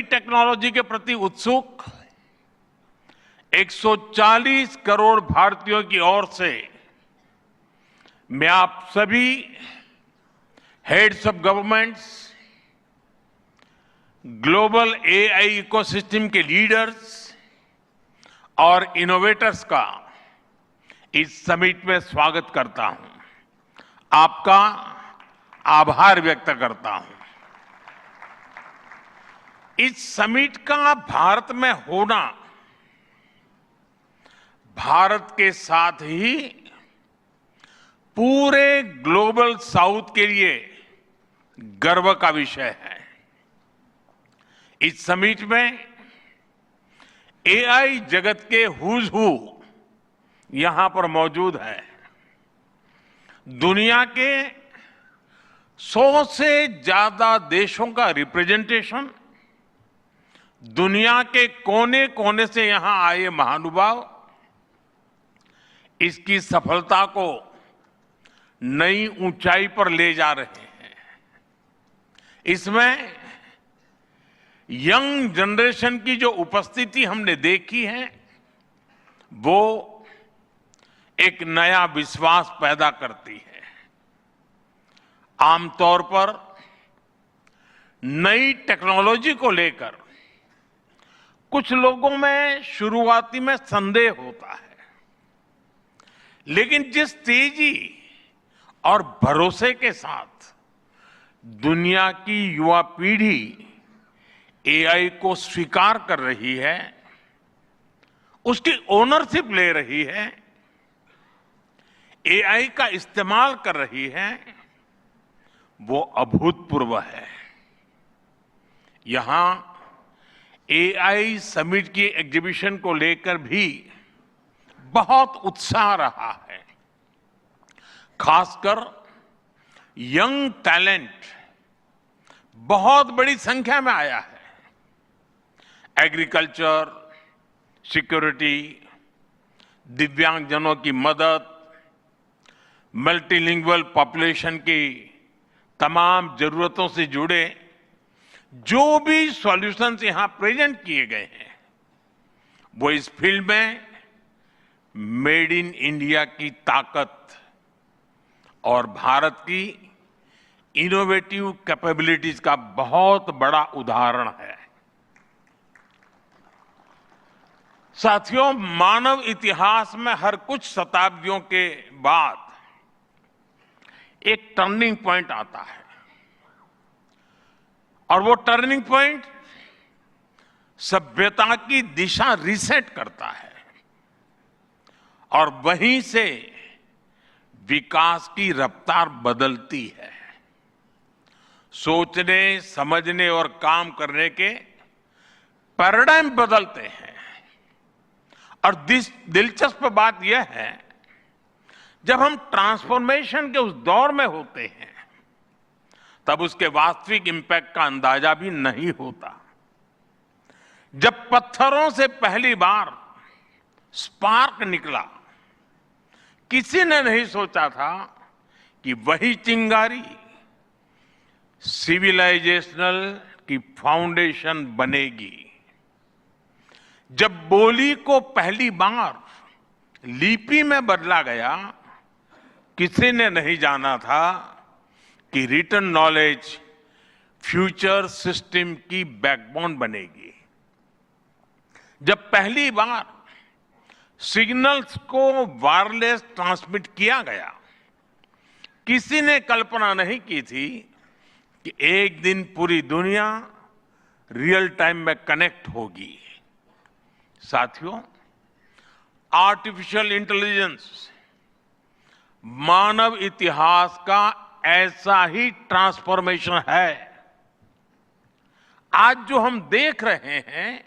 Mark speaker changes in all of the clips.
Speaker 1: Technology के प्रति उत्सुक 140 करोड़ भारतीयों की ओर से मैं आप सभी heads of governments, global AI ecosystem के लीडर्स और इनोवेटर्स का इस समिट में स्वागत करता हूं। आपका आभार व्यक्त करता हूं। इस समिट का भारत में होना भारत के साथ ही पूरे ग्लोबल साउथ के लिए गर्व का विषय है। इस समिट में एआई जगत के हुज हू यहां पर मौजूद है। दुनिया के 100 से ज्यादा देशों का रिप्रेजेंटेशन, दुनिया के कोने कोने से यहां आए महानुभाव इसकी सफलता को नई ऊंचाई पर ले जा रहे हैं। इसमें यंग जनरेशन की जो उपस्थिति हमने देखी है वो एक नया विश्वास पैदा करती है। आमतौर पर नई टेक्नोलॉजी को लेकर कुछ लोगों में शुरुआती में संदेह होता है, लेकिन जिस तेजी और भरोसे के साथ दुनिया की युवा पीढ़ी एआई को स्वीकार कर रही है, उसकी ओनरशिप ले रही है, एआई का इस्तेमाल कर रही है, वो अभूतपूर्व है। यहां एआई समिट की एग्जीबिशन को लेकर भी बहुत उत्साह रहा है। खासकर यंग टैलेंट बहुत बड़ी संख्या में आया है। एग्रीकल्चर, सिक्योरिटी, दिव्यांगजनों की मदद, मल्टीलिंगुअल पॉपुलेशन की तमाम जरूरतों से जुड़े जो भी सॉल्यूशंस यहां प्रेजेंट किए गए हैं वो इस फील्ड में मेड इन इंडिया की ताकत और भारत की इनोवेटिव कैपेबिलिटीज का बहुत बड़ा उदाहरण है। साथियों, मानव इतिहास में हर कुछ शताब्दियों के बाद एक टर्निंग पॉइंट आता है और वो टर्निंग पॉइंट सभ्यता की दिशा रीसेट करता है और वहीं से विकास की रफ्तार बदलती है। सोचने, समझने और काम करने के पैराडाइम बदलते हैं। और दिलचस्प बात यह है, जब हम ट्रांसफॉर्मेशन के उस दौर में होते हैं तब उसके वास्तविक इंपैक्ट का अंदाजा भी नहीं होता। जब पत्थरों से पहली बार स्पार्क निकला, किसी ने नहीं सोचा था कि वही चिंगारी सिविलाइजेशनल की फाउंडेशन बनेगी। जब बोली को पहली बार लिपि में बदला गया, किसी ने नहीं जाना था कि रिटन नॉलेज फ्यूचर सिस्टम की बैकबोन बनेगी। जब पहली बार सिग्नल्स को वायरलेस ट्रांसमिट किया गया, किसी ने कल्पना नहीं की थी कि एक दिन पूरी दुनिया रियल टाइम में कनेक्ट होगी। साथियों, आर्टिफिशियल इंटेलिजेंस मानव इतिहास का ऐसा ही ट्रांसफॉर्मेशन है। आज जो हम देख रहे हैं,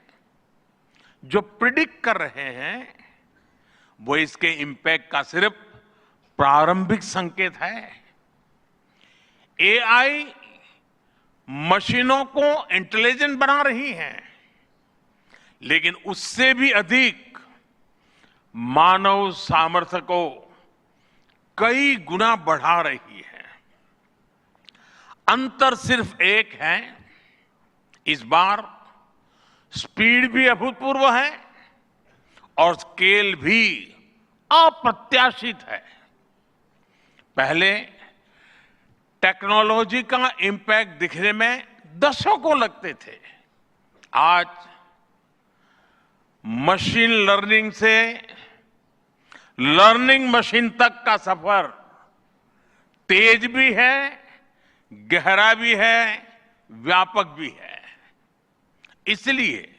Speaker 1: जो प्रिडिक्ट कर रहे हैं, वो इसके इंपैक्ट का सिर्फ प्रारंभिक संकेत है। एआई मशीनों को इंटेलिजेंट बना रही है, लेकिन उससे भी अधिक मानव सामर्थ्य को कई गुना बढ़ा रही है। अंतर सिर्फ एक है, इस बार स्पीड भी अभूतपूर्व है और स्केल भी अप्रत्याशित है। पहले टेक्नोलॉजी का इंपैक्ट दिखने में दशकों लगते थे। आज मशीन लर्निंग से लर्निंग मशीन तक का सफर तेज भी है, गहरा भी है, व्यापक भी है। इसलिए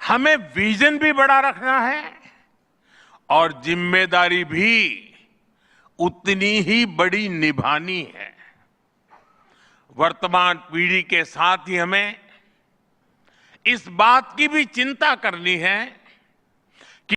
Speaker 1: हमें विजन भी बड़ा रखना है और जिम्मेदारी भी उतनी ही बड़ी निभानी है। वर्तमान पीढ़ी के साथ ही हमें इस बात की भी चिंता करनी है